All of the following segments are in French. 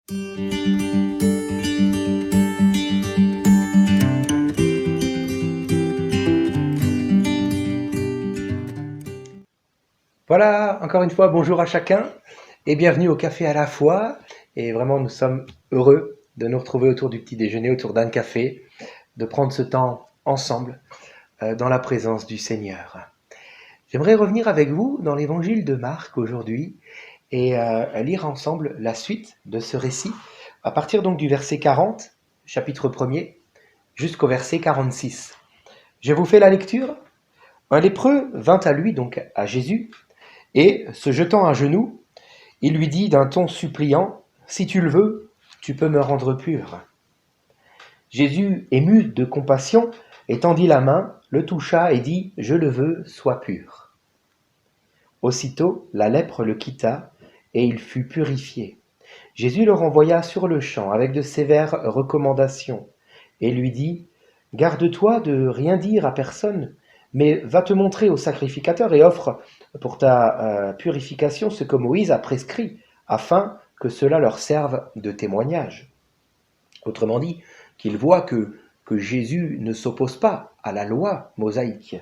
Voilà, encore une fois, bonjour à chacun et bienvenue au Café à la fois. Et vraiment, nous sommes heureux de nous retrouver autour du petit déjeuner, autour d'un café, de prendre ce temps ensemble dans la présence du Seigneur. J'aimerais revenir avec vous dans l'évangile de Marc aujourd'hui et lire ensemble la suite de ce récit à partir donc du verset 40, chapitre 1er, jusqu'au verset 46. Je vous fais la lecture. Un lépreux vint à lui, donc à Jésus, et, se jetant à genoux, il lui dit d'un ton suppliant, « Si tu le veux, tu peux me rendre pur. » Jésus, ému de compassion, étendit la main, le toucha et dit, « Je le veux, sois pur. » Aussitôt, la lèpre le quitta, et il fut purifié. Jésus le renvoya sur-le-champ avec de sévères recommandations, et lui dit, « Garde-toi de rien dire à personne, mais va te montrer au sacrificateur et offre pour ta purification ce que Moïse a prescrit, afin que cela leur serve de témoignage. » Autrement dit, qu'ils voient que Jésus ne s'oppose pas à la loi mosaïque.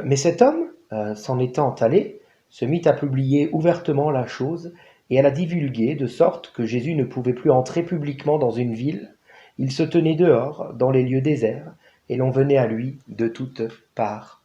Mais cet homme, s'en étant allé, se mit à publier ouvertement la chose et à la divulguer, de sorte que Jésus ne pouvait plus entrer publiquement dans une ville. Il se tenait dehors, dans les lieux déserts, et l'on venait à lui de toutes parts.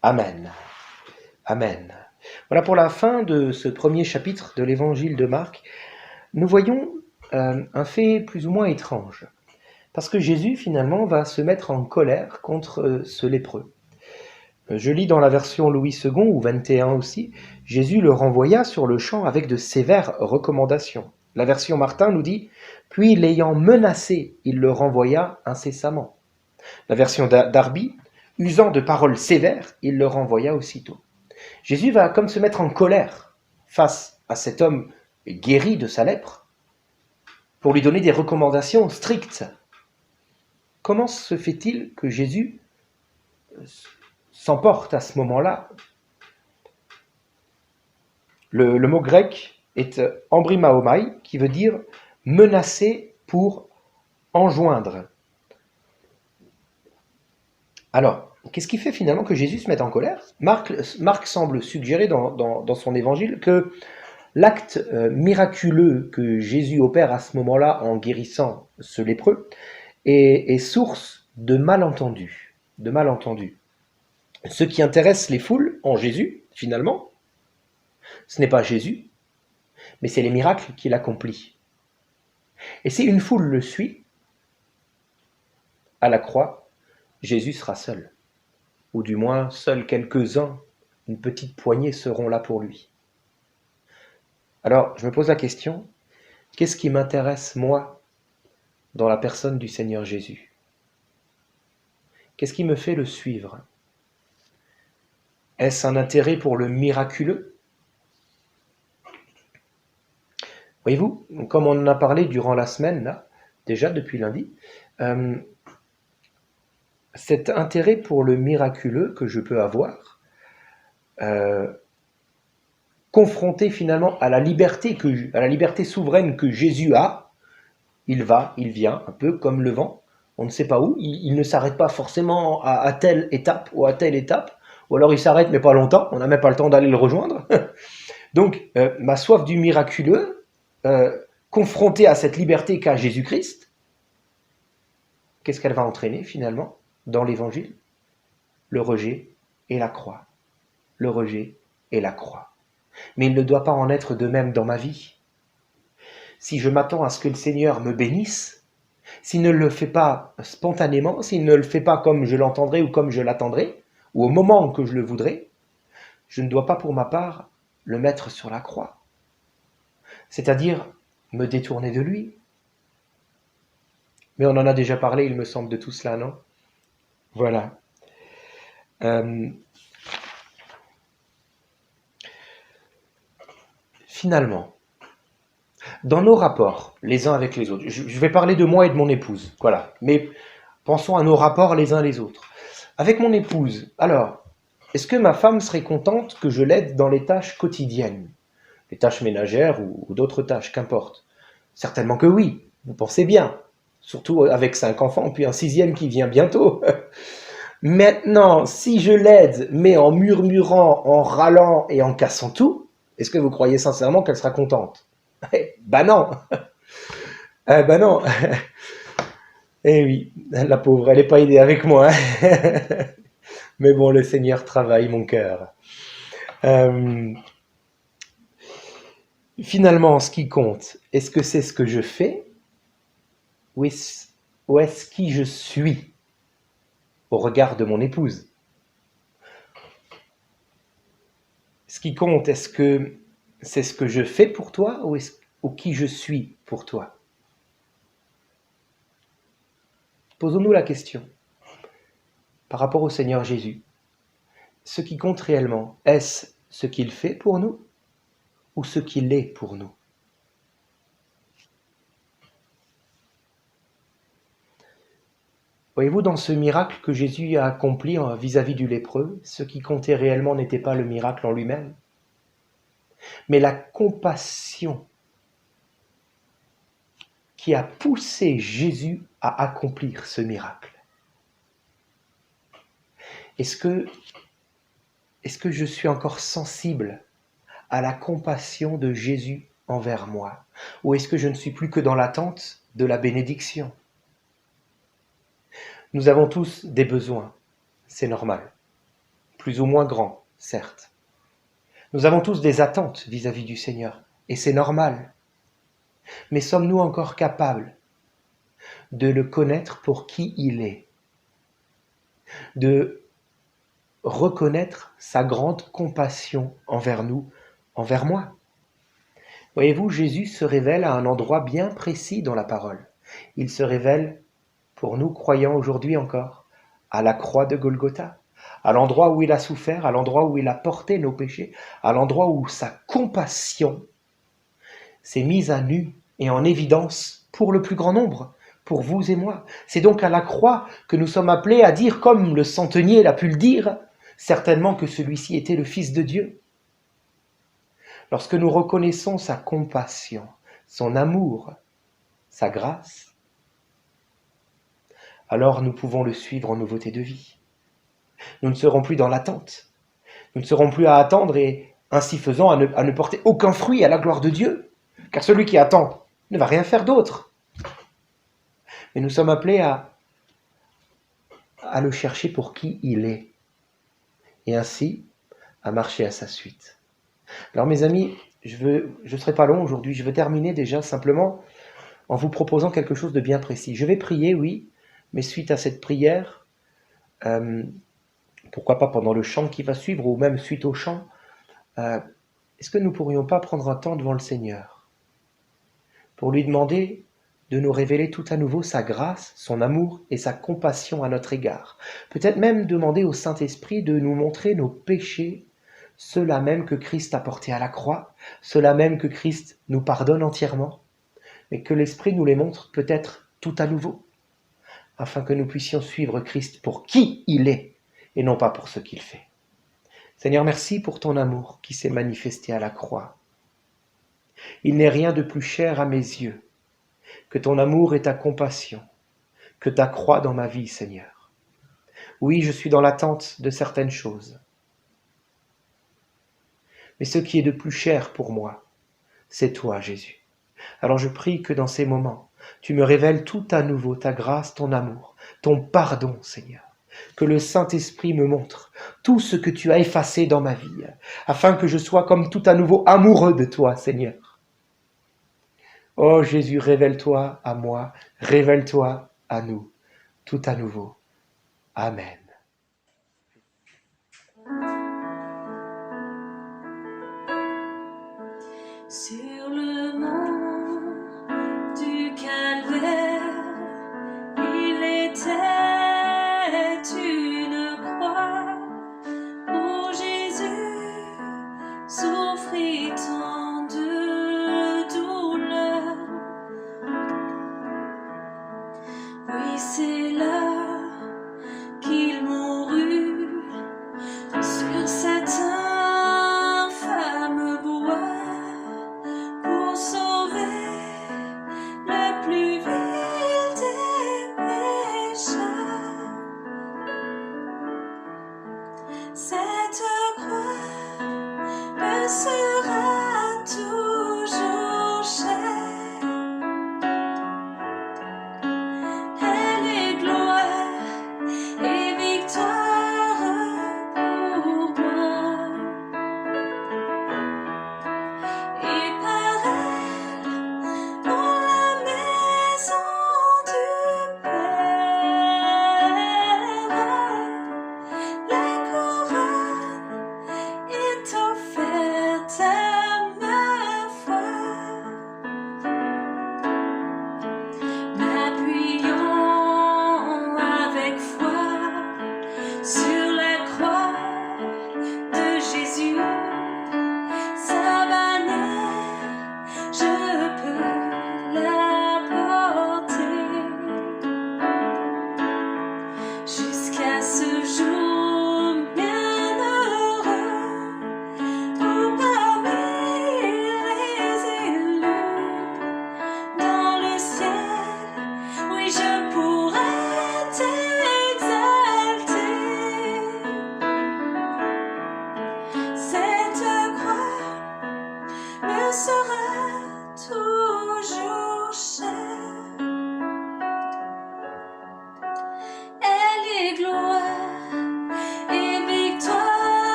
Amen. Amen. Voilà pour la fin de ce premier chapitre de l'évangile de Marc. Nous voyons un fait plus ou moins étrange, parce que Jésus finalement va se mettre en colère contre ce lépreux. Je lis dans la version Louis II, ou 21 aussi, Jésus le renvoya sur le champ avec de sévères recommandations. La version Martin nous dit, puis l'ayant menacé, il le renvoya incessamment. La version Darby, usant de paroles sévères, il le renvoya aussitôt. Jésus va comme se mettre en colère face à cet homme guéri de sa lèpre pour lui donner des recommandations strictes. Comment se fait-il que Jésus s'emporte à ce moment-là? Le mot grec est embrimaomai, qui veut dire menacer pour enjoindre. Alors, qu'est-ce qui fait finalement que Jésus se mette en colère? Marc semble suggérer dans son évangile que l'acte miraculeux que Jésus opère à ce moment-là en guérissant ce lépreux est source de malentendus. Ce qui intéresse les foules en Jésus, finalement, ce n'est pas Jésus, mais c'est les miracles qu'il accomplit. Et si une foule le suit, à la croix, Jésus sera seul. Ou du moins, seuls quelques-uns, une petite poignée, seront là pour lui. Alors, je me pose la question, qu'est-ce qui m'intéresse, moi, dans la personne du Seigneur Jésus? Qu'est-ce qui me fait le suivre? Est-ce un intérêt pour le miraculeux? Voyez-vous, comme on en a parlé durant la semaine, là, déjà depuis lundi, cet intérêt pour le miraculeux que je peux avoir, confronté finalement à la liberté souveraine que Jésus a, il vient, un peu comme le vent, on ne sait pas où, il ne s'arrête pas forcément à telle étape ou à telle étape, ou alors il s'arrête mais pas longtemps, on n'a même pas le temps d'aller le rejoindre. Donc ma soif du miraculeux, confrontée à cette liberté qu'a Jésus-Christ, qu'est-ce qu'elle va entraîner finalement dans l'évangile? Le rejet et la croix. Le rejet et la croix. Mais il ne doit pas en être de même dans ma vie. Si je m'attends à ce que le Seigneur me bénisse, s'il ne le fait pas spontanément, s'il ne le fait pas comme je l'entendrai ou comme je l'attendrai, ou au moment que je le voudrais, je ne dois pas pour ma part le mettre sur la croix. C'est-à-dire me détourner de lui. Mais on en a déjà parlé, il me semble, de tout cela, non? Voilà. Finalement, dans nos rapports, les uns avec les autres, je vais parler de moi et de mon épouse, voilà, mais pensons à nos rapports les uns les autres. Avec mon épouse, alors, est-ce que ma femme serait contente que je l'aide dans les tâches quotidiennes, les tâches ménagères ou d'autres tâches, qu'importe? Certainement que oui, vous pensez bien. Surtout avec 5 enfants, puis un 6e qui vient bientôt. Maintenant, si je l'aide, mais en murmurant, en râlant et en cassant tout, est-ce que vous croyez sincèrement qu'elle sera contente? Bah non. Bah non. Eh oui, la pauvre, elle n'est pas aidée avec moi. Mais bon, le Seigneur travaille mon cœur. Finalement, ce qui compte, est-ce que c'est ce que je fais ou est-ce qui je suis au regard de mon épouse? Ce qui compte, est-ce que c'est ce que je fais pour toi ou qui je suis pour toi? Posons-nous la question par rapport au Seigneur Jésus. Ce qui compte réellement, est-ce ce qu'il fait pour nous ou ce qu'il est pour nous? Voyez-vous, dans ce miracle que Jésus a accompli vis-à-vis du lépreux, ce qui comptait réellement n'était pas le miracle en lui-même, mais la compassion qui a poussé Jésus à accomplir ce miracle. Est-ce que je suis encore sensible à la compassion de Jésus envers moi? Ou est-ce que je ne suis plus que dans l'attente de la bénédiction? Nous avons tous des besoins, c'est normal. Plus ou moins grands, certes. Nous avons tous des attentes vis-à-vis du Seigneur, et c'est normal. Mais sommes-nous encore capables de le connaître pour qui il est? De reconnaître sa grande compassion envers nous, envers moi? Voyez-vous, Jésus se révèle à un endroit bien précis dans la parole. Il se révèle, pour nous croyants aujourd'hui encore, à la croix de Golgotha, à l'endroit où il a souffert, à l'endroit où il a porté nos péchés, à l'endroit où sa compassion s'est mise à nu et en évidence pour le plus grand nombre, pour vous et moi. C'est donc à la croix que nous sommes appelés à dire, comme le centenier l'a pu le dire, certainement que celui-ci était le Fils de Dieu. Lorsque nous reconnaissons sa compassion, son amour, sa grâce, alors nous pouvons le suivre en nouveauté de vie. Nous ne serons plus dans l'attente. Nous ne serons plus à attendre et, ainsi faisant, à ne porter aucun fruit à la gloire de Dieu. Car celui qui attend ne va rien faire d'autre. Mais nous sommes appelés à le chercher pour qui il est. Et ainsi, à marcher à sa suite. Alors mes amis, je ne serai pas long aujourd'hui. Je veux terminer déjà simplement en vous proposant quelque chose de bien précis. Je vais prier, oui, mais suite à cette prière, pourquoi pas pendant le chant qui va suivre, ou même suite au chant, est-ce que nous ne pourrions pas prendre un temps devant le Seigneur pour lui demander de nous révéler tout à nouveau sa grâce, son amour et sa compassion à notre égard? Peut-être même demander au Saint-Esprit de nous montrer nos péchés, ceux-là même que Christ a portés à la croix, ceux-là même que Christ nous pardonne entièrement, mais que l'Esprit nous les montre peut-être tout à nouveau, afin que nous puissions suivre Christ pour qui il est, et non pas pour ce qu'il fait. Seigneur, merci pour ton amour qui s'est manifesté à la croix. Il n'est rien de plus cher à mes yeux que ton amour et ta compassion, que ta croix dans ma vie, Seigneur. Oui, je suis dans l'attente de certaines choses, mais ce qui est de plus cher pour moi, c'est toi, Jésus. Alors je prie que dans ces moments, tu me révèles tout à nouveau ta grâce, ton amour, ton pardon, Seigneur. Que le Saint-Esprit me montre tout ce que tu as effacé dans ma vie, afin que je sois comme tout à nouveau amoureux de toi, Seigneur. Oh Jésus, révèle-toi à moi, révèle-toi à nous, tout à nouveau. Amen. C'est